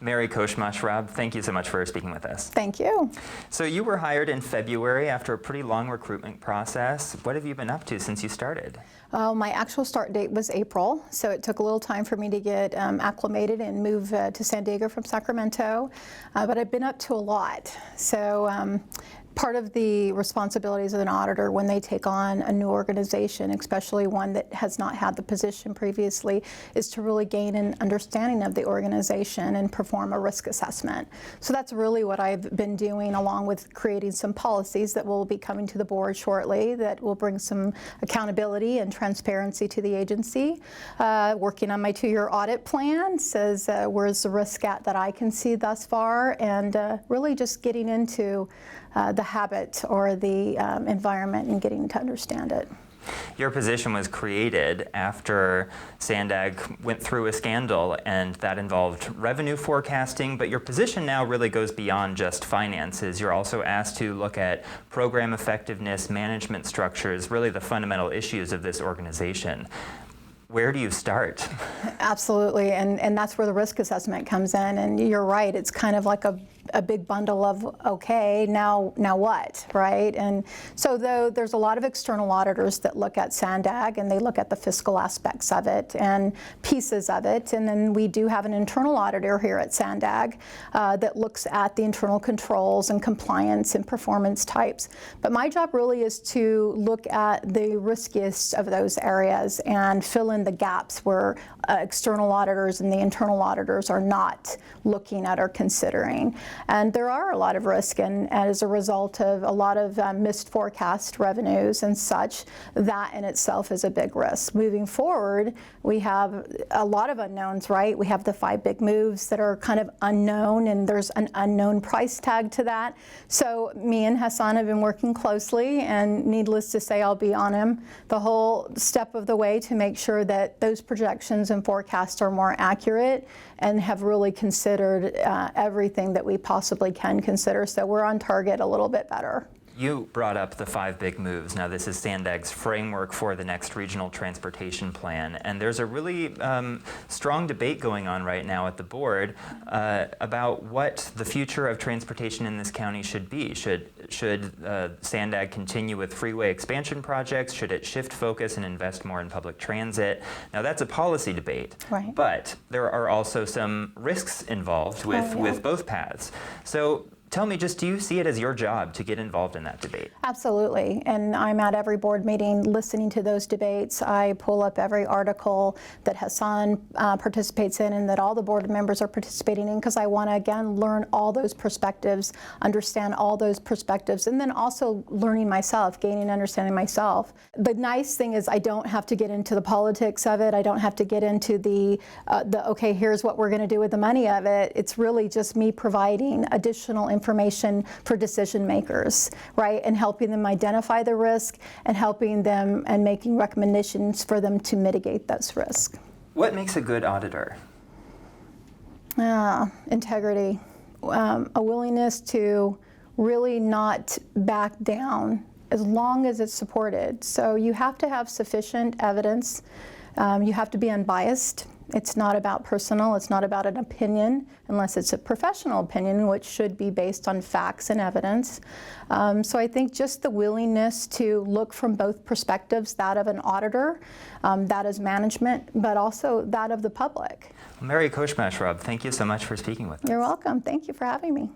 Mary Koshmashrab, thank you so much for speaking with us. Thank you. So you were hired in February after a pretty long recruitment process. What have you been up to since you started? My actual start date was April, so it took a little time for me to get acclimated and move to San Diego from Sacramento, but I've been up to a lot. So part of the responsibilities of an auditor when they take on a new organization, especially one that has not had the position previously, is to really gain an understanding of the organization and perform a risk assessment. So that's really what I've been doing, along with creating some policies that will be coming to the board shortly that will bring some accountability and transparency to the agency. Working on my 2-year audit plan, says where's the risk at that I can see thus far, and really just getting into the habit or the environment and getting to understand it. Your position was created after SANDAG went through a scandal, and that involved revenue forecasting, but your position now really goes beyond just finances. You're also asked to look at program effectiveness, management structures, really the fundamental issues of this organization. Where do you start? Absolutely, and that's where the risk assessment comes in, and you're right, it's kind of like a big bundle of, okay, now what, right? And so there's a lot of external auditors that look at SANDAG, and they look at the fiscal aspects of it and pieces of it, and then we do have an internal auditor here at SANDAG that looks at the internal controls and compliance and performance types. But my job really is to look at the riskiest of those areas and fill in the gaps where external auditors and the internal auditors are not looking at or considering. And there are a lot of risk, and as a result of a lot of missed forecast revenues and such, that in itself is a big risk. Moving forward, we have a lot of unknowns, right? We have the 5 big moves that are kind of unknown, and there's an unknown price tag to that. So me and Hassan have been working closely, and needless to say, I'll be on him the whole step of the way to make sure that those projections and forecasts are more accurate and have really considered everything that we possibly can consider, so we're on target a little bit better. You brought up the 5 big moves. Now, this is SANDAG's framework for the next regional transportation plan, and there's a really strong debate going on right now at the board about what the future of transportation in this county should be. Should SANDAG continue with freeway expansion projects? Should it shift focus and invest more in public transit? Now, that's a policy debate, right, but there are also some risks involved with both paths. So tell me, just do you see it as your job to get involved in that debate? Absolutely, and I'm at every board meeting listening to those debates. I pull up every article that Hassan participates in and that all the board members are participating in, because I want to, again, learn all those perspectives, understand all those perspectives, and then also learning myself, gaining understanding myself. The nice thing is I don't have to get into the politics of it. I don't have to get into the okay, here's what we're going to do with the money of it. It's really just me providing additional information for decision makers, right? And helping them identify the risk and helping them and making recommendations for them to mitigate those risks. What makes a good auditor? Integrity, a willingness to really not back down as long as it's supported. So you have to have sufficient evidence. You have to be unbiased. It's not about personal, it's not about an opinion, unless it's a professional opinion, which should be based on facts and evidence. So I think just the willingness to look from both perspectives, that of an auditor, that as management, but also that of the public. Mary Koshmashrab, thank you so much for speaking with us. You're welcome. Thank you for having me.